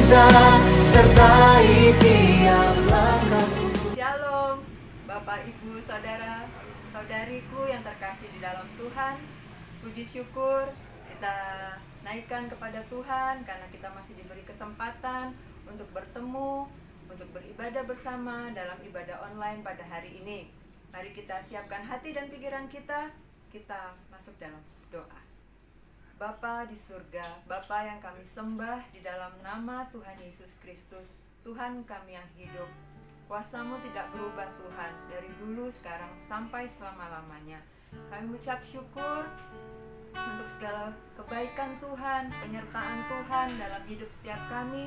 mukjizat sertai tiap langkahku. Shalom, Bapak, Ibu, Saudara, Saudariku yang terkasih di dalam Tuhan. Puji syukur kita naikkan kepada Tuhan karena kita masih diberi kesempatan untuk bertemu, untuk beribadah bersama dalam ibadah online pada hari ini. Mari kita siapkan hati dan pikiran kita masuk dalam doa. Bapa di surga, Bapa yang kami sembah di dalam nama Tuhan Yesus Kristus, Tuhan kami yang hidup. Kuasa-Mu tidak berubah Tuhan, dari dulu, sekarang, sampai selama-lamanya. Kami mengucap syukur untuk segala kebaikan Tuhan, penyertaan Tuhan dalam hidup setiap kami.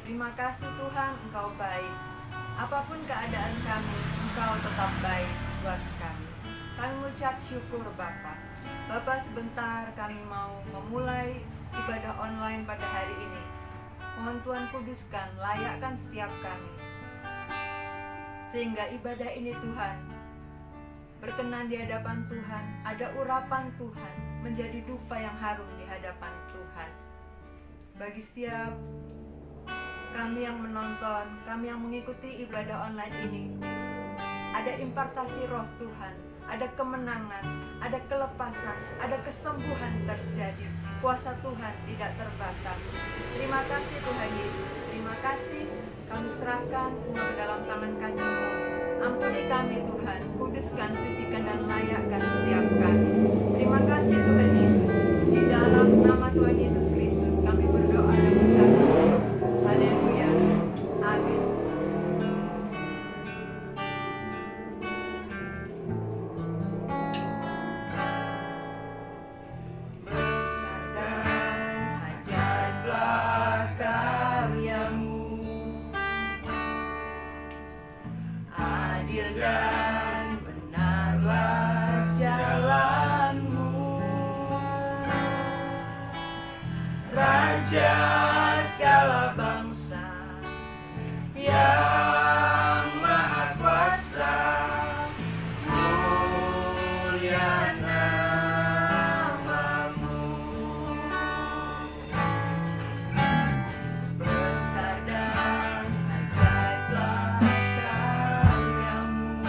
Terima kasih Tuhan, Engkau baik. Apapun keadaan kami, Engkau tetap baik buat kami. Kami mengucap syukur Bapa. Bapa, sebentar kami mau memulai ibadah online pada hari ini. Mohon Tuhan kuduskan, layakkan setiap kami, sehingga ibadah ini Tuhan berkenan di hadapan Tuhan, ada urapan Tuhan, menjadi dupa yang harum di hadapan Tuhan. Bagi setiap kami yang menonton, kami yang mengikuti ibadah online ini, ada impartasi roh Tuhan, ada kemenangan, ada kelepasan, ada kesembuhan terjadi. Kuasa Tuhan tidak terbatas. Terima kasih Tuhan Yesus, terima kasih. Kami serahkan semua ke dalam tangan kasih-Mu. Ampuni kami Tuhan, kuduskan, sucikan, dan layakkan setiap kami. Terima kasih Tuhan Yesus. Di dalam nama Tuhan Yesus Kristus kami berdoa dan mengucap syukur. Haleluya. Amin. Dan benarlah jalan-Mu, Raja segala bangsa yang Maha Kuasa, mulia nama-Mu. Besar dan ajaiblah karya-Mu,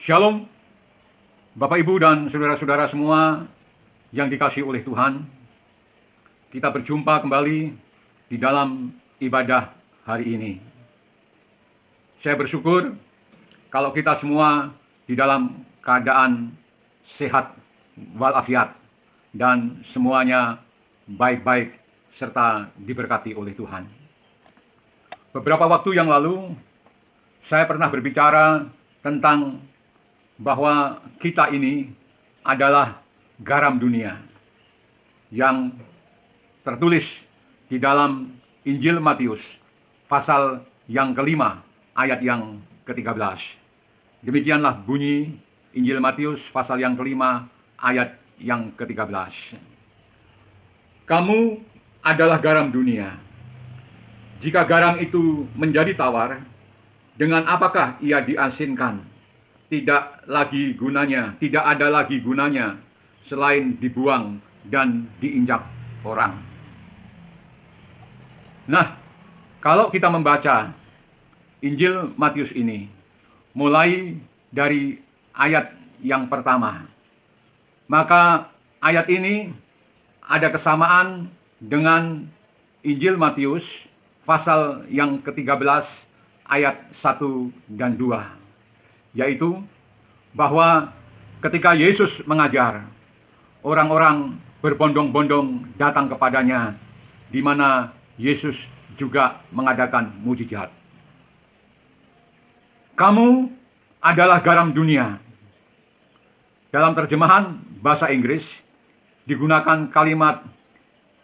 Shalom, Bapak Ibu dan saudara-saudara semua yang dikasihi oleh Tuhan. Kita berjumpa kembali di dalam ibadah hari ini. Saya bersyukur kalau kita semua di dalam keadaan sehat walafiat dan semuanya baik-baik serta diberkati oleh Tuhan. Beberapa waktu yang lalu saya pernah berbicara tentang bahwa kita ini adalah garam dunia yang tertulis di dalam Injil Matius pasal yang kelima ayat yang ke-13. Demikianlah bunyi Injil Matius pasal yang kelima ayat yang ke-13. Kamu adalah garam dunia. Jika garam itu menjadi tawar, dengan apakah ia diasinkan? Tidak ada lagi gunanya selain dibuang dan diinjak orang. Nah, kalau kita membaca Injil Matius ini, mulai dari ayat yang pertama, maka ayat ini ada kesamaan dengan Injil Matius pasal yang ke-13 ayat 1 dan 2. Yaitu bahwa ketika Yesus mengajar, orang-orang berbondong-bondong datang kepadanya, di mana Yesus juga mengadakan mujizat. Kamu adalah garam dunia. Dalam terjemahan bahasa Inggris digunakan kalimat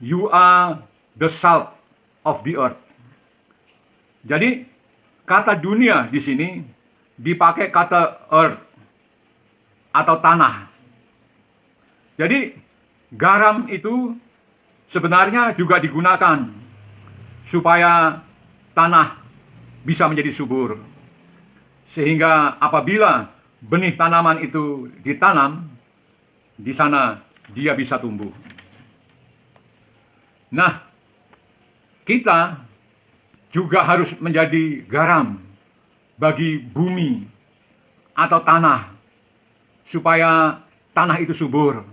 you are the salt of the earth. Jadi kata dunia di sini dipakai kata earth atau tanah. Jadi garam itu sebenarnya juga digunakan supaya tanah bisa menjadi subur. Sehingga apabila benih tanaman itu ditanam, di sana dia bisa tumbuh. Nah, kita juga harus menjadi garam bagi bumi atau tanah, supaya tanah itu subur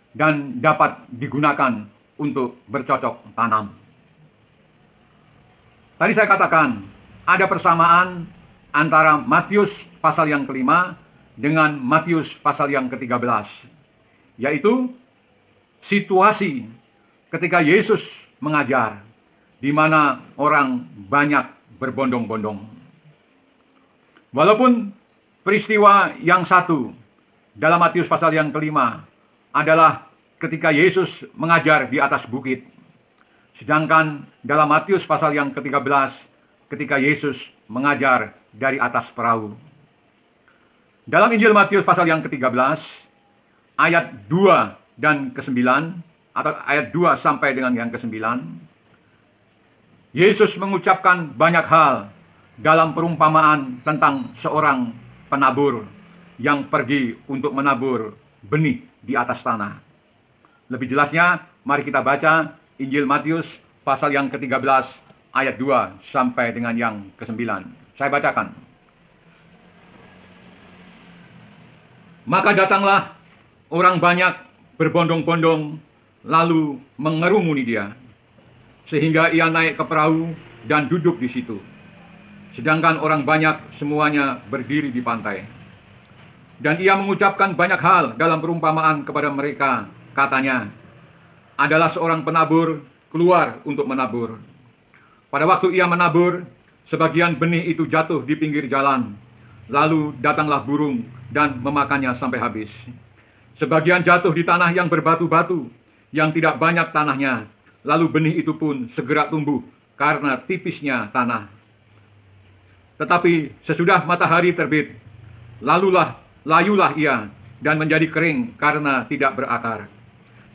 dan dapat digunakan untuk bercocok tanam. Tadi saya katakan ada persamaan antara Matius pasal yang kelima dengan Matius pasal yang ke-13, yaitu situasi ketika Yesus mengajar, di mana orang banyak berbondong-bondong. Walaupun peristiwa yang satu dalam Matius pasal yang kelima adalah ketika Yesus mengajar di atas bukit. Sedangkan dalam Matius pasal yang ke-13 ketika Yesus mengajar dari atas perahu. Dalam Injil Matius pasal yang ke-13 ayat 2 dan ke-9 atau ayat 2 sampai dengan yang ke-9, Yesus mengucapkan banyak hal dalam perumpamaan tentang seorang penabur yang pergi untuk menabur benih di atas tanah. Lebih jelasnya, mari kita baca Injil Matius pasal yang ke-13 ayat 2 sampai dengan yang ke-9. Saya bacakan. Maka datanglah orang banyak berbondong-bondong lalu mengerumuni dia, sehingga ia naik ke perahu dan duduk di situ. Sedangkan orang banyak semuanya berdiri di pantai. Dan ia mengucapkan banyak hal dalam perumpamaan kepada mereka. Katanya, adalah seorang penabur keluar untuk menabur. Pada waktu ia menabur, sebagian benih itu jatuh di pinggir jalan. Lalu datanglah burung dan memakannya sampai habis. Sebagian jatuh di tanah yang berbatu-batu, yang tidak banyak tanahnya. Lalu benih itu pun segera tumbuh karena tipisnya tanah. Tetapi sesudah matahari terbit, layulah ia dan menjadi kering karena tidak berakar.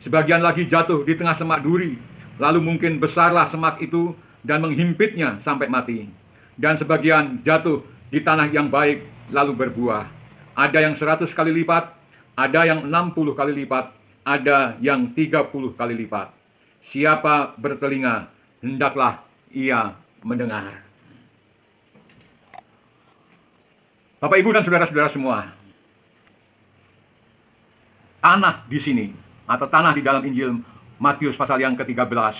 Sebagian lagi jatuh di tengah semak duri, lalu mungkin besarlah semak itu dan menghimpitnya sampai mati. Dan sebagian jatuh di tanah yang baik, lalu berbuah. Ada yang 100 kali lipat, ada yang 60 kali lipat, ada yang 30 kali lipat. Siapa bertelinga, hendaklah ia mendengar. Bapak, Ibu, dan saudara-saudara semua, tanah di sini, atau tanah di dalam Injil Matius pasal yang ke-13,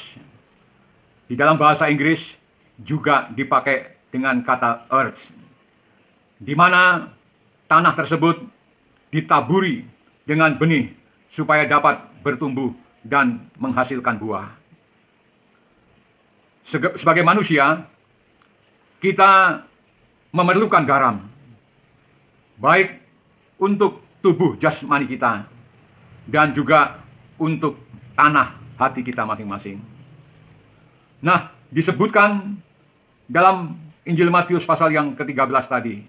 di dalam bahasa Inggris juga dipakai dengan kata earth, di mana tanah tersebut ditaburi dengan benih supaya dapat bertumbuh dan menghasilkan buah. Sebagai manusia, kita memerlukan garam, baik untuk tubuh jasmani kita dan juga untuk tanah hati kita masing-masing. Nah, disebutkan dalam Injil Matius pasal yang ke-13 tadi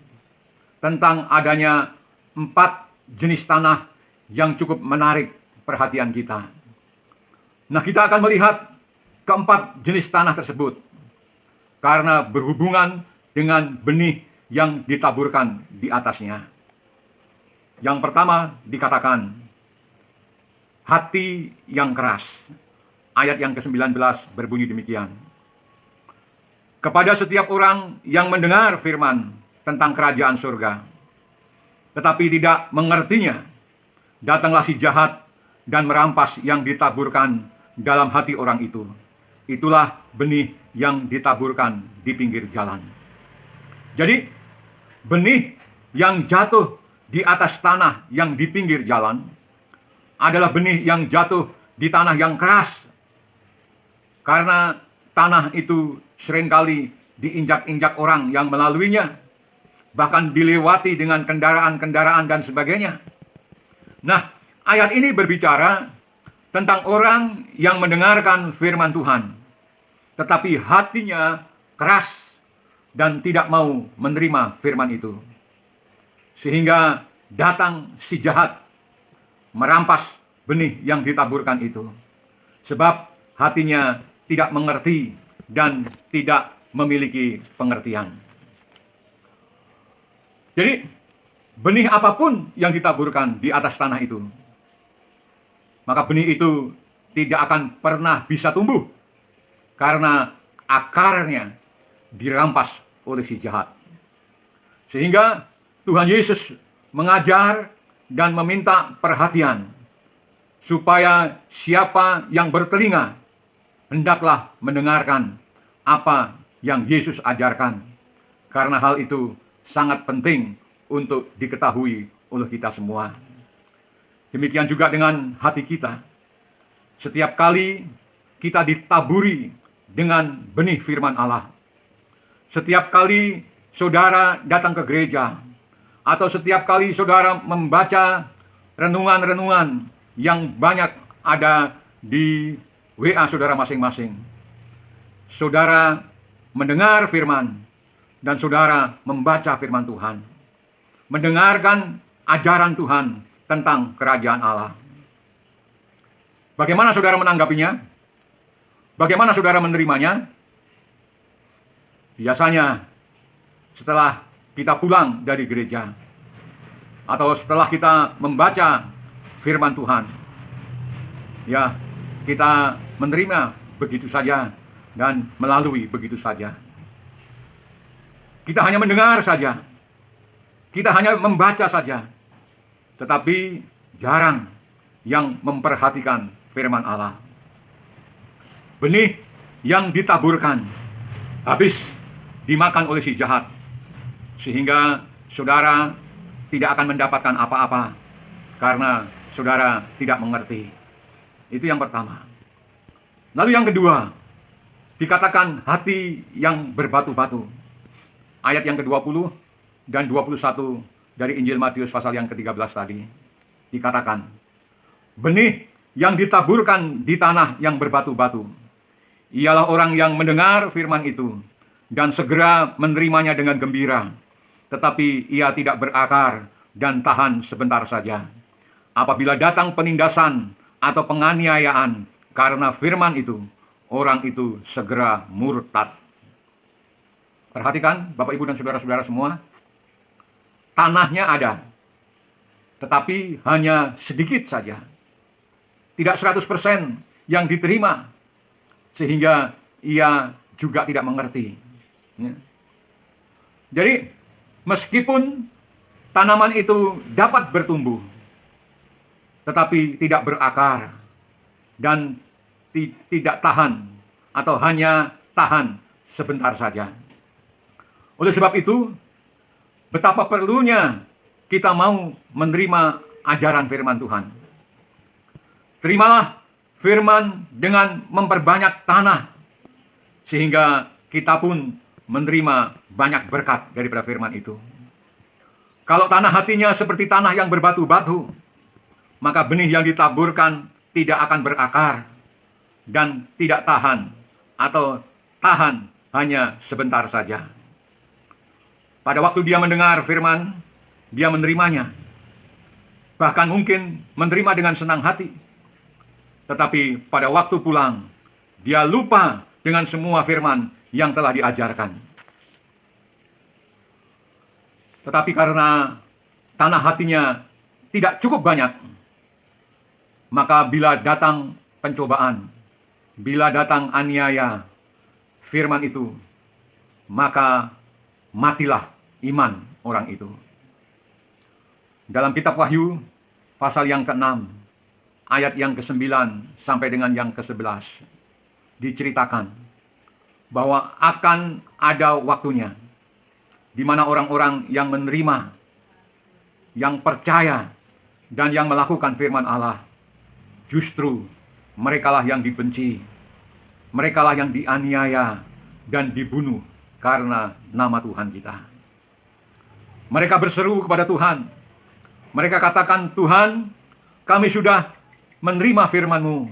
tentang adanya 4 jenis tanah yang cukup menarik perhatian kita. Nah, kita akan melihat keempat jenis tanah tersebut karena berhubungan dengan benih yang ditaburkan di atasnya. Yang pertama dikatakan hati yang keras. Ayat yang ke-19 berbunyi demikian. Kepada setiap orang yang mendengar firman tentang kerajaan surga, tetapi tidak mengertinya, datanglah si jahat dan merampas yang ditaburkan dalam hati orang itu. Itulah benih yang ditaburkan di pinggir jalan. Jadi, benih yang jatuh di atas tanah yang di pinggir jalan adalah benih yang jatuh di tanah yang keras. Karena tanah itu seringkali diinjak-injak orang yang melaluinya, bahkan dilewati dengan kendaraan-kendaraan dan sebagainya. Nah, ayat ini berbicara tentang orang yang mendengarkan firman Tuhan, tetapi hatinya keras dan tidak mau menerima firman itu. Sehingga datang si jahat merampas benih yang ditaburkan itu. Sebab hatinya tidak mengerti dan tidak memiliki pengertian. Jadi, benih apapun yang ditaburkan di atas tanah itu, maka benih itu tidak akan pernah bisa tumbuh karena akarnya dirampas oleh si jahat. Sehingga Tuhan Yesus mengajar dan meminta perhatian supaya siapa yang bertelinga hendaklah mendengarkan apa yang Yesus ajarkan, karena hal itu sangat penting untuk diketahui oleh kita semua. Demikian juga dengan hati kita. Setiap kali kita ditaburi dengan benih firman Allah, setiap kali saudara datang ke gereja, atau setiap kali saudara membaca renungan-renungan yang banyak ada di WA saudara masing-masing, saudara mendengar firman dan saudara membaca firman Tuhan, mendengarkan ajaran Tuhan tentang kerajaan Allah. Bagaimana saudara menanggapinya? Bagaimana saudara menerimanya? Biasanya setelah kita pulang dari gereja, atau setelah kita membaca firman Tuhan, ya, kita menerima begitu saja dan melalui begitu saja. Kita hanya mendengar saja, kita hanya membaca saja, tetapi jarang yang memperhatikan firman Allah. Benih yang ditaburkan habis dimakan oleh si jahat, sehingga saudara tidak akan mendapatkan apa-apa karena saudara tidak mengerti. Itu yang pertama. Lalu yang kedua, dikatakan hati yang berbatu-batu. Ayat yang ke-20 dan 21 dari Injil Matius pasal yang ke-13 tadi. Dikatakan, benih yang ditaburkan di tanah yang berbatu-batu ialah orang yang mendengar firman itu dan segera menerimanya dengan gembira, tetapi ia tidak berakar dan tahan sebentar saja. Apabila datang penindasan atau penganiayaan karena firman itu, orang itu segera murtad. Perhatikan Bapak Ibu dan saudara-saudara semua, tanahnya ada, tetapi hanya sedikit saja. Tidak 100% yang diterima, sehingga ia juga tidak mengerti. Jadi, meskipun tanaman itu dapat bertumbuh, tetapi tidak berakar dan tidak tahan atau hanya tahan sebentar saja. Oleh sebab itu, betapa perlunya kita mau menerima ajaran firman Tuhan. Terimalah firman dengan memperbanyak tanah, sehingga kita pun menerima banyak berkat daripada firman itu. Kalau tanah hatinya seperti tanah yang berbatu-batu, maka benih yang ditaburkan tidak akan berakar dan tidak tahan atau tahan hanya sebentar saja. Pada waktu dia mendengar firman, dia menerimanya. Bahkan mungkin menerima dengan senang hati. Tetapi pada waktu pulang, dia lupa dengan semua firman yang telah diajarkan. Tetapi karena tanah hatinya tidak cukup banyak, maka bila datang pencobaan, bila datang aniaya firman itu, maka matilah iman orang itu. Dalam kitab Wahyu, pasal yang ke-6, ayat yang ke-9 sampai dengan yang ke-11, diceritakan bahwa akan ada waktunya di mana orang-orang yang menerima, yang percaya, dan yang melakukan firman Allah, justru merekalah yang dibenci, merekalah yang dianiaya dan dibunuh karena nama Tuhan kita. Mereka berseru kepada Tuhan. Mereka katakan, Tuhan, kami sudah menerima firman-Mu.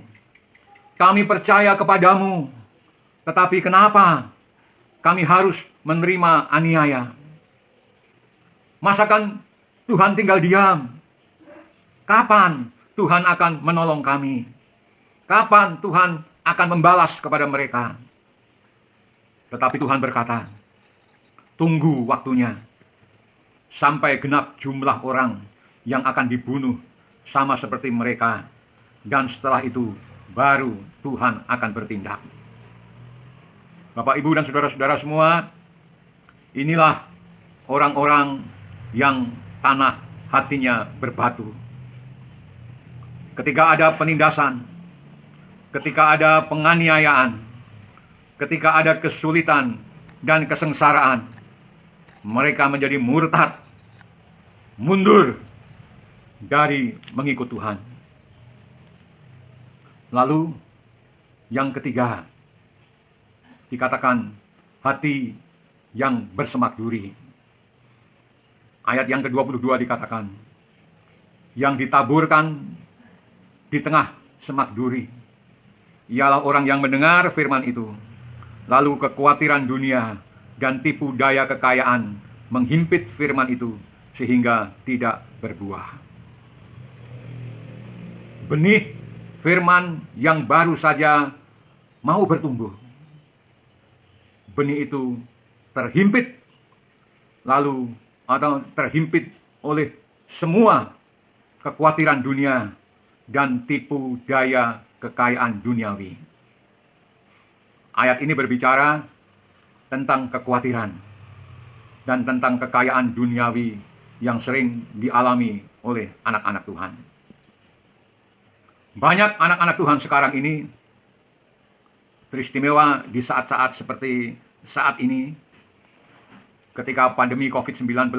Kami percaya kepadamu. Tetapi kenapa kami harus menerima aniaya? Masakan Tuhan tinggal diam? Kapan Tuhan akan menolong kami? Kapan Tuhan akan membalas kepada mereka? Tetapi Tuhan berkata, tunggu waktunya, sampai genap jumlah orang yang akan dibunuh sama seperti mereka. Dan setelah itu, baru Tuhan akan bertindak. Bapak, Ibu, dan saudara-saudara semua, inilah orang-orang yang tanah hatinya berbatu. Ketika ada penindasan, ketika ada penganiayaan, ketika ada kesulitan dan kesengsaraan, mereka menjadi murtad, mundur dari mengikut Tuhan. Lalu yang ketiga, dikatakan hati yang bersemak duri. Ayat yang ke-22 dikatakan, yang ditaburkan di tengah semak duri ialah orang yang mendengar firman itu, lalu kekhawatiran dunia dan tipu daya kekayaan menghimpit firman itu sehingga tidak berbuah. Benih firman yang baru saja mau bertumbuh, benih itu terhimpit terhimpit oleh semua kekhawatiran dunia dan tipu daya kekayaan duniawi. Ayat ini berbicara tentang kekhawatiran dan tentang kekayaan duniawi yang sering dialami oleh anak-anak Tuhan. Banyak anak-anak Tuhan sekarang ini, teristimewa di saat-saat seperti saat ini, ketika pandemi COVID-19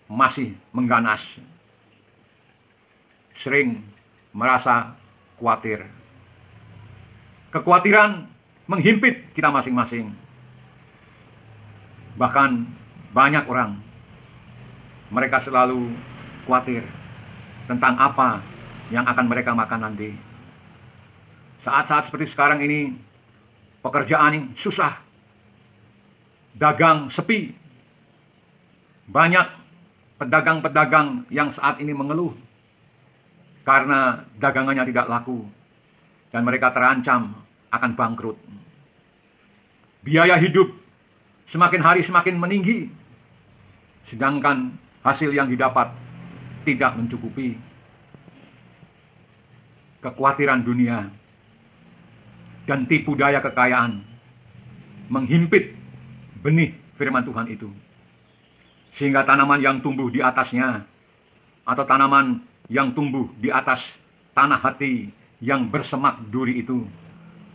masih mengganas, sering merasa khawatir. Kekhawatiran menghimpit kita masing-masing. Bahkan banyak orang, mereka selalu khawatir tentang apa yang akan mereka makan nanti. Saat-saat seperti sekarang ini, pekerjaan susah, dagang sepi. Banyak pedagang-pedagang yang saat ini mengeluh karena dagangannya tidak laku dan mereka terancam akan bangkrut. Biaya hidup semakin hari semakin meninggi, sedangkan hasil yang didapat tidak mencukupi. Kekhawatiran dunia dan tipu daya kekayaan menghimpit benih firman Tuhan itu, sehingga tanaman yang tumbuh di atasnya atau tanaman yang tumbuh di atas tanah hati yang bersemak duri itu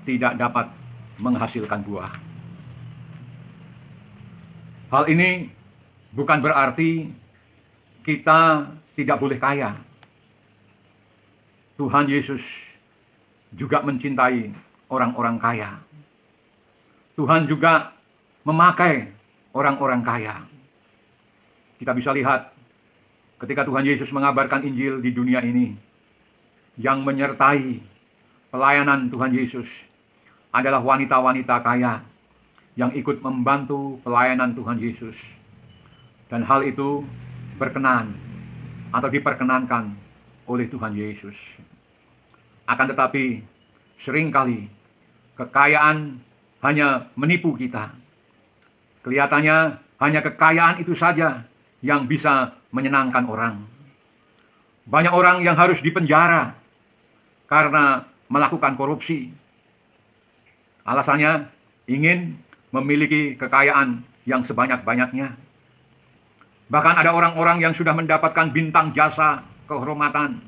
tidak dapat menghasilkan buah. Hal ini bukan berarti kita tidak boleh kaya. Tuhan Yesus juga mencintai orang-orang kaya. Tuhan juga memakai orang-orang kaya. Kita bisa lihat ketika Tuhan Yesus mengabarkan Injil di dunia ini, yang menyertai pelayanan Tuhan Yesus adalah wanita-wanita kaya yang ikut membantu pelayanan Tuhan Yesus. Dan hal itu berkenan atau diperkenankan oleh Tuhan Yesus. Akan tetapi seringkali kekayaan hanya menipu kita. Kelihatannya hanya kekayaan itu saja yang bisa menyenangkan orang. Banyak orang yang harus dipenjara karena melakukan korupsi. Alasannya ingin memiliki kekayaan yang sebanyak-banyaknya. Bahkan ada orang-orang yang sudah mendapatkan bintang jasa kehormatan,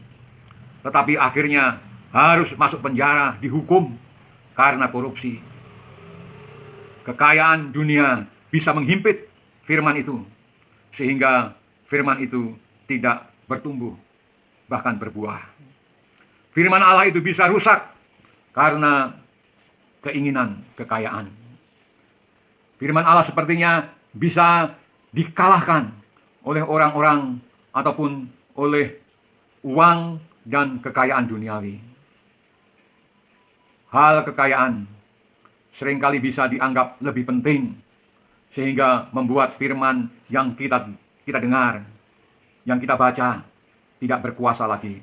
tetapi akhirnya harus masuk penjara, dihukum karena korupsi. Kekayaan dunia bisa menghimpit firman itu, sehingga firman itu tidak bertumbuh, bahkan berbuah. Firman Allah itu bisa rusak karena keinginan kekayaan. Firman Allah sepertinya bisa dikalahkan oleh orang-orang ataupun oleh uang dan kekayaan duniawi. Hal kekayaan seringkali bisa dianggap lebih penting, sehingga membuat firman yang kita dengar, yang kita baca, tidak berkuasa lagi.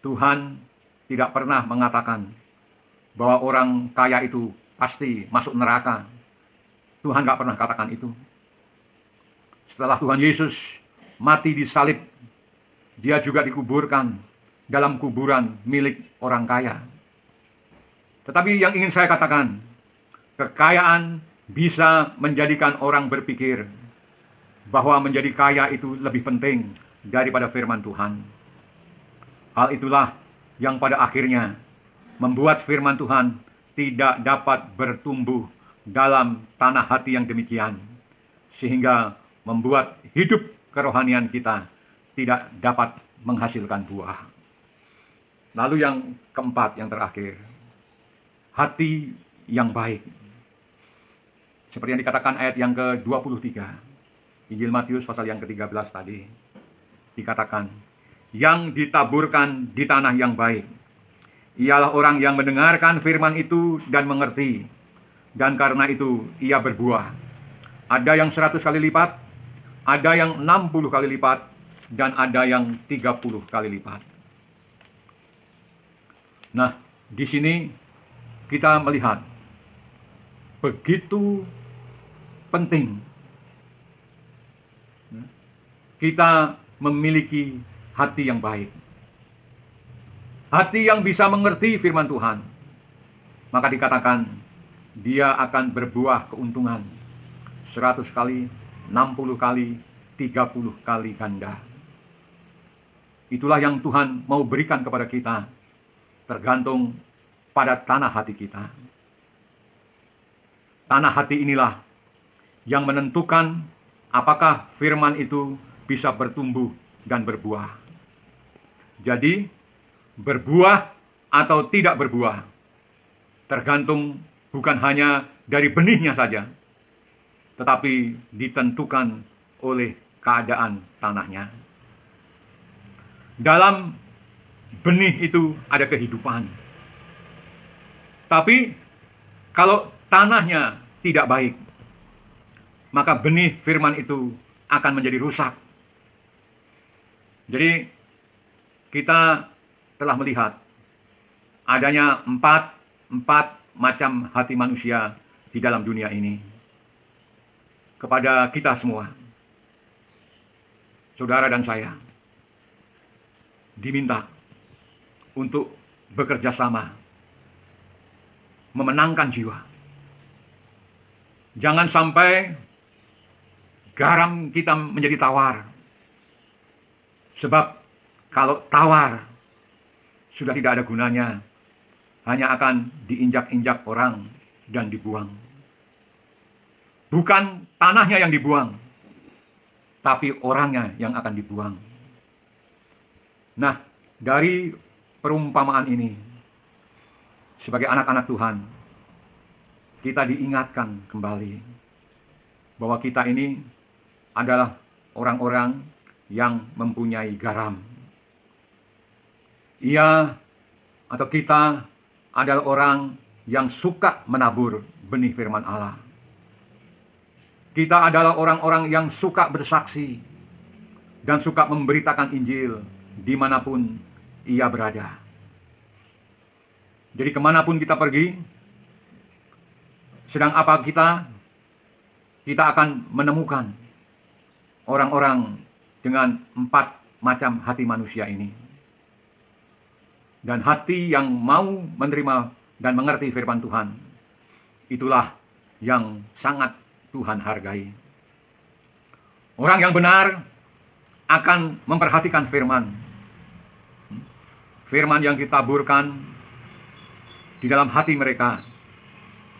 Tuhan tidak pernah mengatakan bahwa orang kaya itu pasti masuk neraka. Tuhan gak pernah katakan itu. Setelah Tuhan Yesus mati di salib, dia juga dikuburkan dalam kuburan milik orang kaya. Tetapi yang ingin saya katakan, kekayaan bisa menjadikan orang berpikir bahwa menjadi kaya itu lebih penting daripada firman Tuhan. Hal itulah yang pada akhirnya membuat firman Tuhan tidak dapat bertumbuh dalam tanah hati yang demikian, sehingga membuat hidup kerohanian kita tidak dapat menghasilkan buah. Lalu yang keempat, yang terakhir, hati yang baik. Seperti yang dikatakan ayat yang ke-23, Injil Matius pasal yang ke-13 tadi, dikatakan, yang ditaburkan di tanah yang baik ialah orang yang mendengarkan firman itu dan mengerti, dan karena itu ia berbuah. Ada yang 100 kali lipat, ada yang 60 kali lipat, dan ada yang 30 kali lipat. Nah, di sini kita melihat begitu penting kita memiliki hati yang baik. Hati yang bisa mengerti firman Tuhan. Maka dikatakan dia akan berbuah keuntungan 100 kali, 60 kali, 30 kali ganda. Itulah yang Tuhan mau berikan kepada kita, tergantung pada tanah hati kita. Tanah hati inilah yang menentukan apakah firman itu bisa bertumbuh dan berbuah. Jadi, berbuah atau tidak berbuah tergantung bukan hanya dari benihnya saja, tetapi ditentukan oleh keadaan tanahnya. Dalam benih itu ada kehidupan. Tapi kalau tanahnya tidak baik, maka benih firman itu akan menjadi rusak. Jadi kita telah melihat adanya empat macam hati manusia di dalam dunia ini. Kepada kita semua, saudara dan saya, diminta untuk bekerja sama, memenangkan jiwa. Jangan sampai garam kita menjadi tawar. Sebab Kalau tawar, sudah tidak ada gunanya, hanya akan diinjak-injak orang dan dibuang. Bukan tanahnya yang dibuang, tapi orangnya yang akan dibuang. Nah, dari perumpamaan ini, sebagai anak-anak Tuhan, kita diingatkan kembali bahwa kita ini adalah orang-orang yang mempunyai garam. Ia atau kita adalah orang yang suka menabur benih firman Allah. Kita adalah orang-orang yang suka bersaksi dan suka memberitakan Injil dimanapun ia berada. Jadi kemanapun kita pergi, sedang apa kita akan menemukan orang-orang dengan 4 macam hati manusia ini. Dan hati yang mau menerima dan mengerti firman Tuhan, itulah yang sangat Tuhan hargai. Orang yang benar akan memperhatikan firman. Firman yang ditaburkan di dalam hati mereka,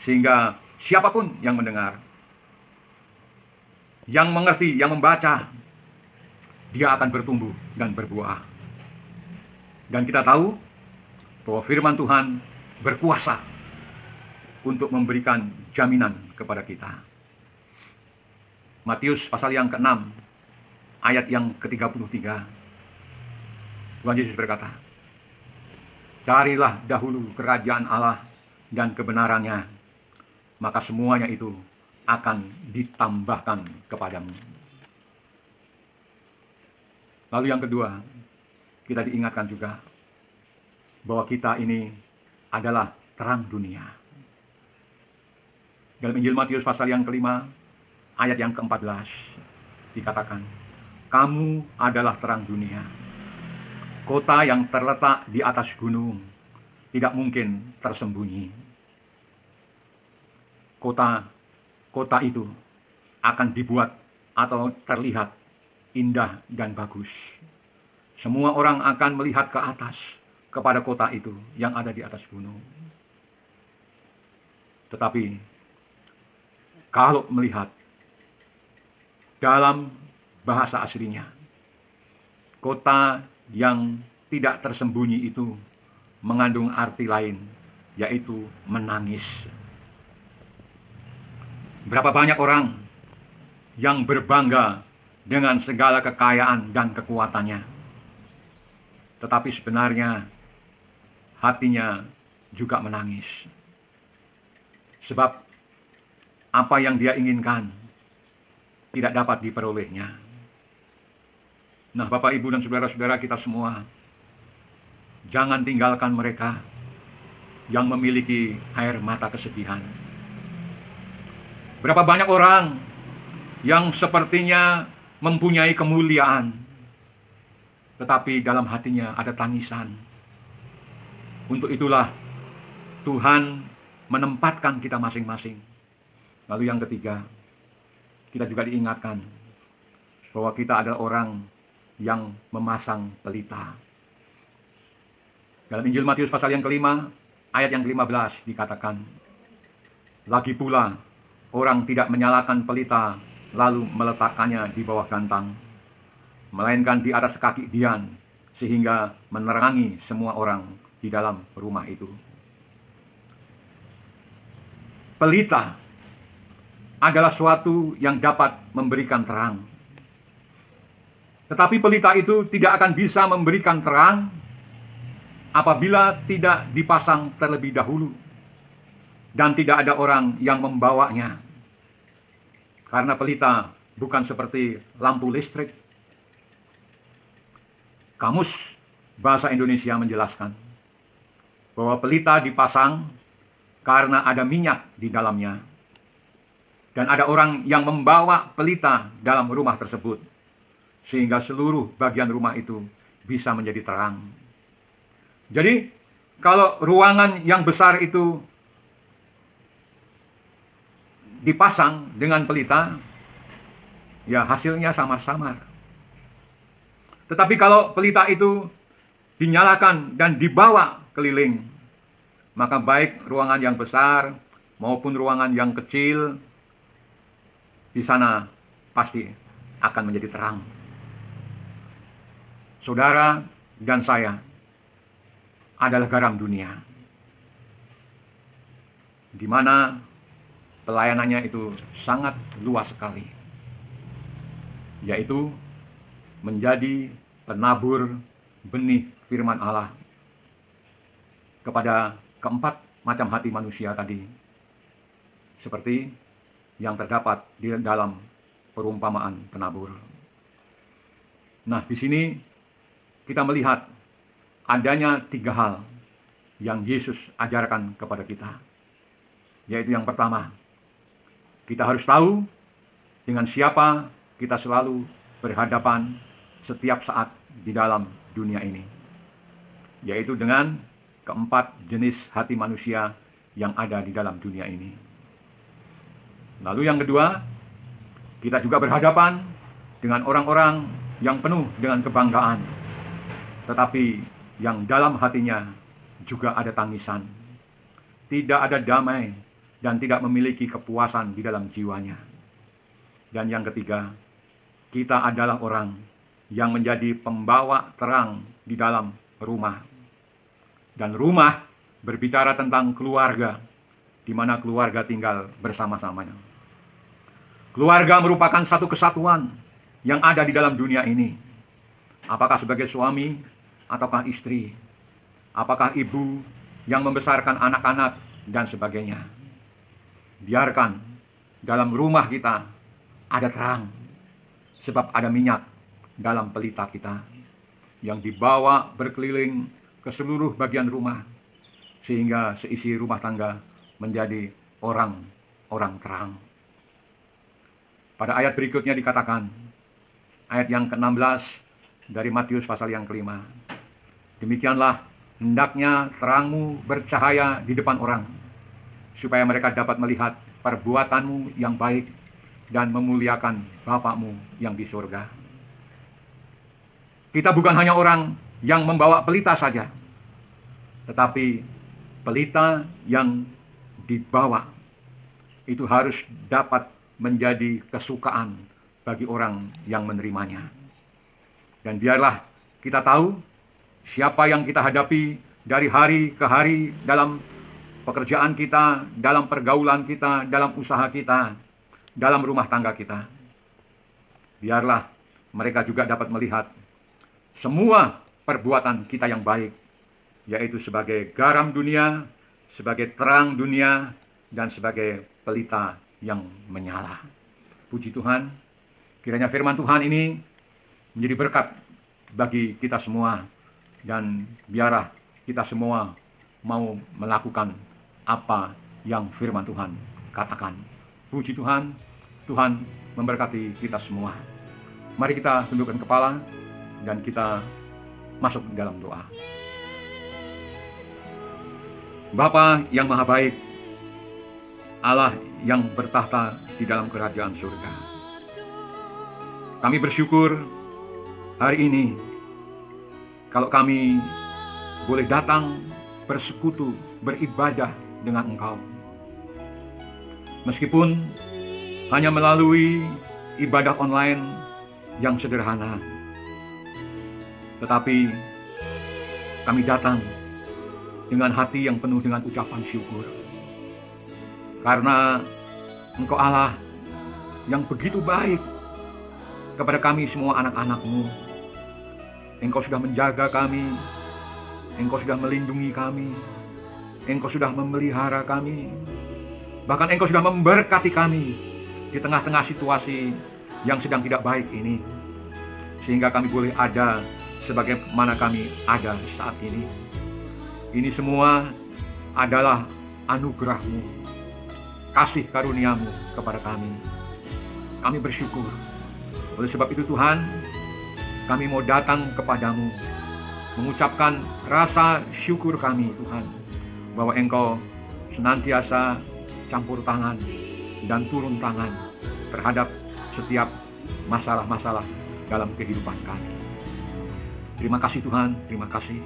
sehingga siapapun yang mendengar, yang mengerti, yang membaca, dia akan bertumbuh dan berbuah. Dan kita tahu bahwa firman Tuhan berkuasa untuk memberikan jaminan kepada kita. Matius pasal yang ke-6, ayat yang ke-33. Tuhan Yesus berkata, "Carilah dahulu kerajaan Allah dan kebenarannya, maka semuanya itu akan ditambahkan kepadamu." Lalu yang kedua, kita diingatkan juga bahwa kita ini adalah terang dunia. Dalam Injil Matius pasal yang ke-5, ayat yang ke-14, dikatakan, "Kamu adalah terang dunia. Kota yang terletak di atas gunung tidak mungkin tersembunyi." Kota itu akan dibuat atau terlihat indah dan bagus. Semua orang akan melihat ke atas kepada kota itu yang ada di atas gunung. Tetapi kalau melihat dalam bahasa aslinya, kota yang tidak tersembunyi itu mengandung arti lain, yaitu menangis. Berapa banyak orang yang berbangga dengan segala kekayaan dan kekuatannya, tetapi sebenarnya hatinya juga menangis. Sebab apa yang dia inginkan tidak dapat diperolehnya. Nah, Bapak, Ibu, dan saudara-saudara kita semua, jangan tinggalkan mereka yang memiliki air mata kesedihan. Berapa banyak orang yang sepertinya mempunyai kemuliaan, tetapi dalam hatinya ada tangisan. Untuk itulah Tuhan menempatkan kita masing-masing. Lalu yang ketiga, kita juga diingatkan bahwa kita adalah orang yang memasang pelita. Dalam Injil Matius pasal yang ke-5, ayat yang ke-15 dikatakan, "Lagi pula, orang tidak menyalakan pelita lalu meletakkannya di bawah gantang, melainkan di atas kaki dian, sehingga menerangi semua orang di dalam rumah itu." Pelita adalah suatu yang dapat memberikan terang. Tetapi pelita itu tidak akan bisa memberikan terang apabila tidak dipasang terlebih dahulu dan tidak ada orang yang membawanya. Karena pelita bukan seperti lampu listrik. Kamus Bahasa Indonesia menjelaskan bahwa pelita dipasang karena ada minyak di dalamnya. Dan ada orang yang membawa pelita dalam rumah tersebut, sehingga seluruh bagian rumah itu bisa menjadi terang. Jadi, kalau ruangan yang besar itu dipasang dengan pelita, ya hasilnya samar-samar. Tetapi kalau pelita itu dinyalakan dan dibawa keliling, maka baik ruangan yang besar maupun ruangan yang kecil, di sana pasti akan menjadi terang. Saudara dan saya adalah garam dunia, di mana pelayanannya itu sangat luas sekali, yaitu menjadi penabur benih firman Allah kepada keempat macam hati manusia tadi, seperti yang terdapat di dalam perumpamaan penabur. Nah, di sini kita melihat adanya 3 hal yang Yesus ajarkan kepada kita. Yaitu yang pertama, kita harus tahu dengan siapa kita selalu berhadapan setiap saat di dalam dunia ini. Yaitu dengan keempat jenis hati manusia yang ada di dalam dunia ini. Lalu yang kedua, kita juga berhadapan dengan orang-orang yang penuh dengan kebanggaan, tetapi yang dalam hatinya juga ada tangisan, tidak ada damai, dan tidak memiliki kepuasan di dalam jiwanya. Dan yang ketiga, kita adalah orang yang menjadi pembawa terang di dalam rumah. Dan rumah berbicara tentang keluarga, di mana keluarga tinggal bersama-samanya. Keluarga merupakan satu kesatuan yang ada di dalam dunia ini. Apakah sebagai suami ataukah istri, apakah ibu yang membesarkan anak-anak dan sebagainya. Biarkan dalam rumah kita ada terang, sebab ada minyak dalam pelita kita yang dibawa berkeliling ke seluruh bagian rumah, sehingga seisi rumah tangga menjadi orang-orang terang. Pada ayat berikutnya dikatakan, ayat yang ke-16 dari Matius pasal yang ke-5. Demikianlah hendaknya terangmu bercahaya di depan orang, supaya mereka dapat melihat perbuatanmu yang baik dan memuliakan Bapa-mu yang di surga. Kita bukan hanya orang yang membawa pelita saja, tetapi pelita yang dibawa itu harus dapat menjadi kesukaan bagi orang yang menerimanya. Dan biarlah kita tahu siapa yang kita hadapi dari hari ke hari dalam pekerjaan kita, dalam pergaulan kita, dalam usaha kita, dalam rumah tangga kita. Biarlah mereka juga dapat melihat semua perbuatan kita yang baik, yaitu sebagai garam dunia, sebagai terang dunia, dan sebagai pelita yang menyala. Puji Tuhan, kiranya firman Tuhan ini menjadi berkat bagi kita semua, dan biarlah kita semua mau melakukan apa yang firman Tuhan katakan. Puji Tuhan, Tuhan memberkati kita semua. Mari kita tundukkan kepala dan kita masuk dalam doa. Bapa yang maha baik, Allah yang bertahta di dalam kerajaan surga, kami bersyukur hari ini kalau kami boleh datang bersekutu, beribadah dengan Engkau. Meskipun hanya melalui ibadah online yang sederhana, tetapi kami datang dengan hati yang penuh dengan ucapan syukur. Karena Engkau Allah yang begitu baik kepada kami semua anak-anak-Mu. Engkau sudah menjaga kami, Engkau sudah melindungi kami, Engkau sudah memelihara kami, bahkan Engkau sudah memberkati kami di tengah-tengah situasi yang sedang tidak baik ini, sehingga kami boleh ada sebagaimana kami ada saat ini. Ini semua adalah anugerah-Mu, kasih karunia-Mu kepada kami. Kami bersyukur. Oleh sebab itu Tuhan, kami mau datang kepadamu, mengucapkan rasa syukur kami Tuhan, bahwa Engkau senantiasa campur tangan dan turun tangan terhadap setiap masalah-masalah dalam kehidupan kami. Terima kasih Tuhan, terima kasih.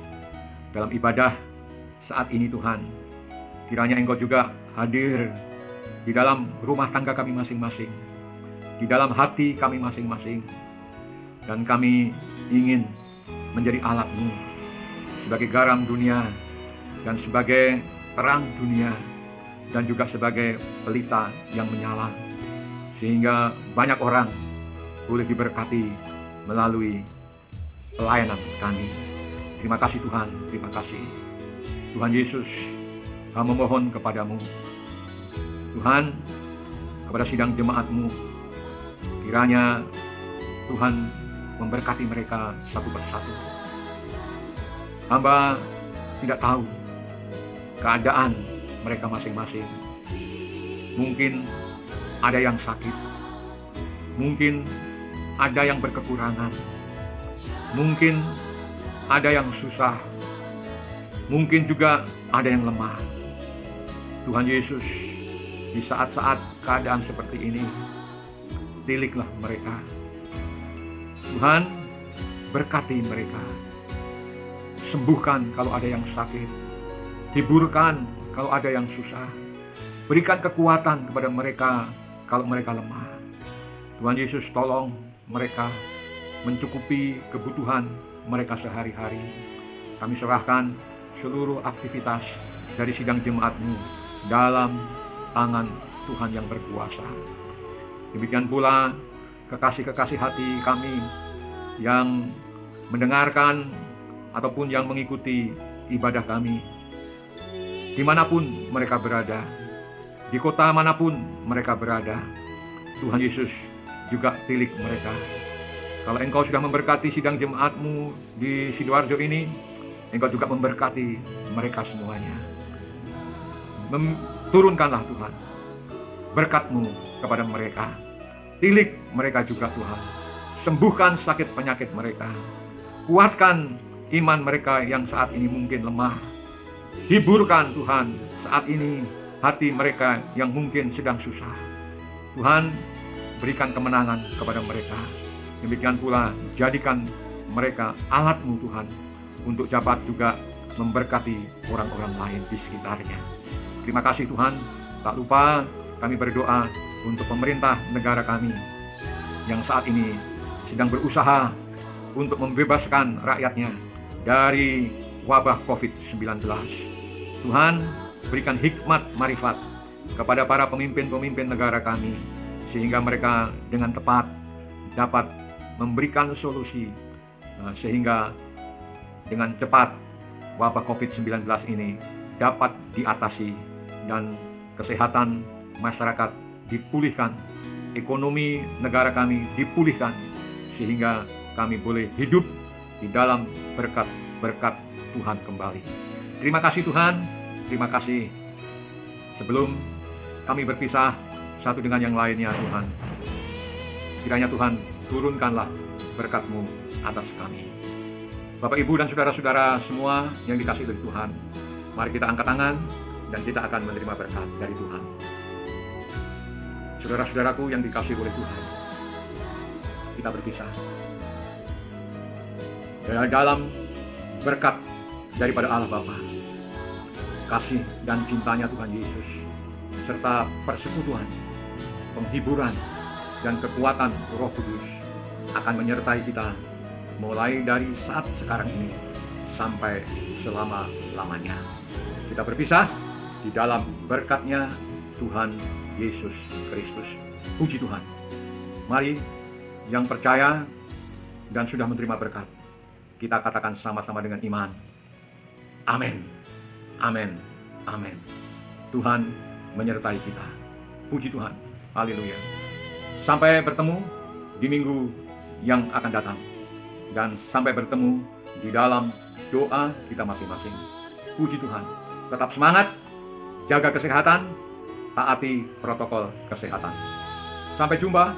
Dalam ibadah saat ini Tuhan, kiranya Engkau juga hadir di dalam rumah tangga kami masing-masing, di dalam hati kami masing-masing. Dan kami ingin menjadi alat-Mu sebagai garam dunia dan sebagai terang dunia dan juga sebagai pelita yang menyala, sehingga banyak orang boleh diberkati melalui pelayanan kami. Terima kasih Tuhan, terima kasih. Tuhan Yesus, kami memohon kepadamu, Tuhan, kepada sidang jemaat-Mu, kiranya Tuhan memberkati mereka satu persatu. Hamba tidak tahu keadaan mereka masing-masing. Mungkin ada yang sakit, mungkin ada yang berkekurangan, mungkin ada yang susah, mungkin juga ada yang lemah. Tuhan Yesus, di saat-saat keadaan seperti ini, tiliklah mereka. Tuhan, berkati mereka. Sembuhkan kalau ada yang sakit, hiburkan kalau ada yang susah, berikan kekuatan kepada mereka kalau mereka lemah. Tuhan Yesus, tolong mereka mencukupi kebutuhan mereka sehari-hari. Kami serahkan seluruh aktivitas dari sidang jemaat-Mu dalam tangan Tuhan yang berkuasa. Demikian pula kekasih-kekasih hati kami yang mendengarkan ataupun yang mengikuti ibadah kami, dimanapun mereka berada, di kota manapun mereka berada. Tuhan Yesus juga tilik mereka. Kalau Engkau sudah memberkati sidang jemaat-Mu di Sidoarjo ini, Engkau juga memberkati mereka semuanya. Turunkanlah Tuhan berkat-Mu kepada mereka. Tilik mereka juga Tuhan. Sembuhkan sakit penyakit mereka. Kuatkan iman mereka yang saat ini mungkin lemah. Hiburkan Tuhan saat ini hati mereka yang mungkin sedang susah. Tuhan, berikan kemenangan kepada mereka. Demikian pula jadikan mereka alat-Mu Tuhan untuk dapat juga memberkati orang-orang lain di sekitarnya. Terima kasih Tuhan. Tak lupa kami berdoa untuk pemerintah negara kami yang saat ini sedang berusaha untuk membebaskan rakyatnya dari wabah COVID-19. Tuhan, berikan hikmat marifat kepada para pemimpin-pemimpin negara kami, sehingga mereka dengan tepat dapat memberikan solusi, sehingga dengan cepat wabah COVID-19 ini dapat diatasi dan kesehatan masyarakat dipulihkan, ekonomi negara kami dipulihkan, sehingga kami boleh hidup di dalam berkat-berkat Tuhan kembali. Terima kasih Tuhan, terima kasih. Sebelum kami berpisah satu dengan yang lainnya Tuhan, kiranya Tuhan turunkanlah berkat-Mu atas kami. Bapak, Ibu, dan saudara-saudara semua yang dikasihi oleh Tuhan, mari kita angkat tangan dan kita akan menerima berkat dari Tuhan. Saudara-saudaraku yang dikasihi oleh Tuhan, kita berpisah dalam berkat daripada Allah Bapa, kasih dan cintanya Tuhan Yesus, serta persekutuan, penghiburan, dan kekuatan Roh Kudus akan menyertai kita mulai dari saat sekarang ini sampai selama-lamanya. Kita berpisah di dalam berkat-Nya Tuhan Yesus Kristus. Puji Tuhan. Mari yang percaya dan sudah menerima berkat, kita katakan sama-sama dengan iman. Amin. Amin. Amin. Tuhan menyertai kita. Puji Tuhan. Haleluya. Sampai bertemu di minggu yang akan datang. Dan sampai bertemu di dalam doa kita masing-masing. Puji Tuhan. Tetap semangat. Jaga kesehatan. Taati protokol kesehatan. Sampai jumpa